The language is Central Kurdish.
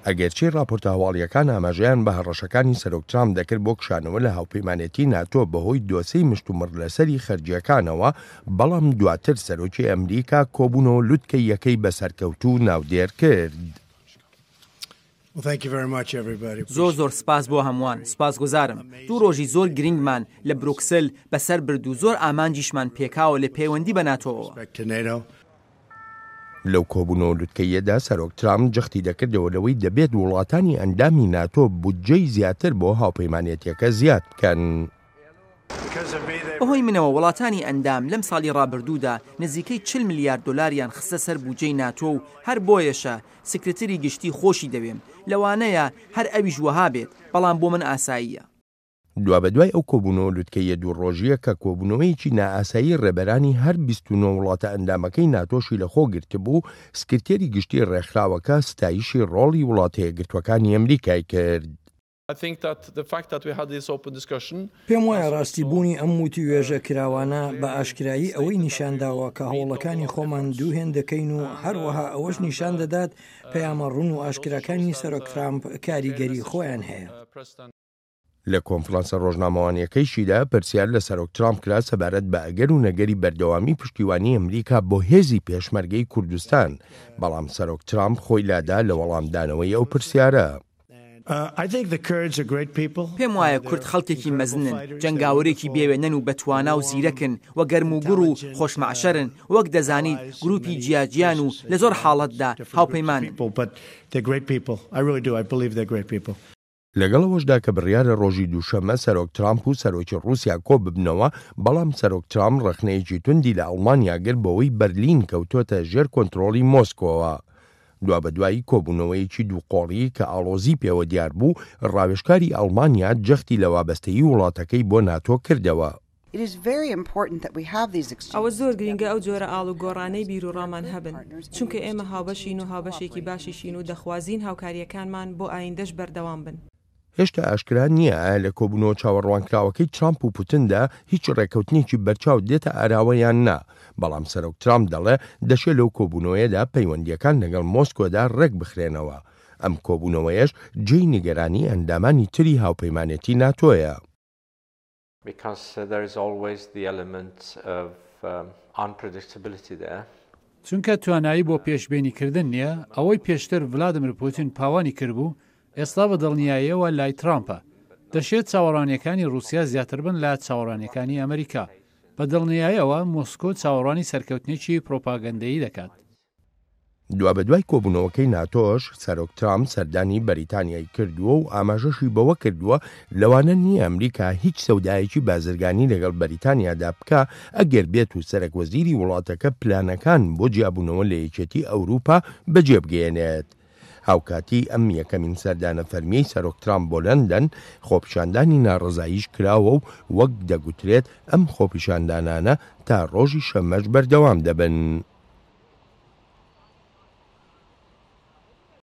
ئەگەرچی راپۆرتە هەواڵیەکان ئاماژەیان بە هەڕەشەکانی سەرۆک ترامپ دەکرد بۆ کشانەوە لە هاوپەیمانێتی ناتۆ بەهۆی دۆسەی مشتومڕ لەسەری خەرجیەکانەوە، بەڵام دواتر سەرۆکی ئەمریکا کۆبوونەوە لوتکەی یەکەی بەسەرکەوتوو ناودێر کرد. زۆر سپاس بۆ هەمووان. سپاسگوزارم. دوو ڕۆژی زۆر گرنگمان لە بروکسل بەسەر برد و زۆر ئامانجیشمان پێکاوە لە پەیوەندی بە ناتۆەوە. لەو کۆبوونەوە لوتکەیەدا سەرۆک ترامپ جەختی دەکردەوە لەوەی دەبێت وڵاتانی ئەندامی ناتۆ بودجەی زیاتر بۆ هاوپەیمانێتیەکە زیاد بکەن. بەهۆی منەوە وڵاتانی ئەندام لەم ساڵی ڕابردوودا نزیکەی 40 میلیارد دلار خستە سەر بودجەی ناتۆ و هەر بۆیەشە سکرتری گشتی خۆشی دەوێم لەوانەیە هەر ئەویش وەها بێت، بەڵام بۆ من ئاساییە. دوابەدوای ئەو کۆبوونەوە لوتکەیە دوو ڕۆژیە کە کۆبوونەوەیکی نائاسایی ڕێبەرانی هەر 29 وڵاتە ئەندامەکەی ناتۆشی لەخۆ گرتبوو، سکرتێری گشتی ڕێکخراوەکە ستایشی ڕۆڵی وڵاتە یەکگرتوەکانی ئەمریکای کرد. پێم وایە ڕاستیبوونی ئەم وتی وێژە کراوانە بە ئاشکرایی ئەوەی نیشانداوە کە هەوڵەکانی خۆمان دووهێن دەکەین و هەروەها ئەوەش نیشان دەدات پەیامە ڕوون و ئاشکراکانی سەرۆک ترامپ کاریگەری خۆیان هەیە. لە کۆنفرانسە ڕۆژنامەوانیەکەیشیدا پرسیار لە سەرۆک ترامپ کرا سەبارەت بە ئەگەر و نەگەری بەردەوامی پشتیوانی ئەمریکا بۆ هێزی پێشمەرگەی کوردستان، بەڵام سەرۆک ترامپ خۆی لادا لە وەڵامدانەوەی ئەو پرسیارە. پێم وایە کورد خەڵکێکی مەزنن، جەنگاوەرێکی بێوێنن و بەتوانا و زیرەکن و گەرم و گوڕ و خۆشمەعشەرن، وەک دەزانیت گروپی جیاجیان و لە زۆر حاڵەتدا هاوپەیمانن. لەگەڵەوەشدا کە بڕیارە ڕۆژی دووشەمە سەرۆک ترامپ و سەرۆکی رووسیا کۆ ببنەوە، بەڵام سەرۆک ترامپ ڕخنەیەکی توندی لە ئەڵمانیا گرت بەوەی بەرلین کەوتۆتە ژێر کۆنتڕۆڵی مۆسکۆوە. دوابەدوایی کۆبوونەوەیەکی دووقۆڕی کە ئاڵۆزی پێوە دیار بوو، ڕاوێژکاری ئەڵمانیا جەختی لە وابەستەیی وڵاتەکەی بۆ ناتۆ کردەوە. ئەوە زۆر گرنگە ئەو جۆرە ئاڵ و گۆڕانەی بیرروڕامان هەبن، چونکە ئێمە هاوبەشین و هاوبەشێکی باشیشین و دەخوازین هاوکاریەکانمان بۆ ئایندەش بەردەوام بن. هێشتا ئاشکرا نییە لە کۆبوونەوە چاوەڕوانکراوەکەی ترامپ و پوتندا هیچ ڕێکەوتنێکی بەرچاو دێتە ئاراوەیان نا، بەڵام سەرۆک ترامپ دەڵێ دەشێت لەو کۆبوونەوەیەدا پەیوەندیەکان لەگەڵ مۆسکۆدا ڕێک بخرێنەوە. ئەم کۆبوونەوەیەش جێی نیگەرانی ئەندامانی تری هاوپەیمانێتی ناتۆیە. چونکە توانایی بۆ پێشبێنیکردن نییە، ئەوەی پێشتر ڤلادیمیر پوتین پاوانی کردبوو ئێستا بە دڵنیاییەوە لای ترامپە. دەشێت چاوەڕوانیەکانی رووسیا زیاتر بن لە چاوەڕوانیەکانی ئەمریکا. بە دڵنیاییەوە مۆسکۆ چاوەڕوانی سەرکەوتنێکی پرۆپاگەندەیی دەکات. دوابەدوای کۆبوونەوەکەی ناتۆش سەرۆک ترامپ سەردانی بەریتانیای کردووە و ئاماژەشی بەوە کردووە لەوانە نییە ئەمریکا هیچ سەودایەکی بازرگانی لەگەڵ بەریتانیادا بکە ئەگەر بێت و سەرۆکوەزیری وڵاتەکە پلانەکان بۆ جیابوونەوە لە یەکێتی ئەوروپا بەجێبگەێنێت. هاوکاتی ئەم یەکەمین سەردانە فەرمیەی سەرۆک ترامپ بۆ لەندەن خۆپیشاندانی ناڕزاییش کراوە و وەک دەگوترێت ئەم خۆپیشاندانانە تا ڕۆژی شەمەش بەردەوام دەبن.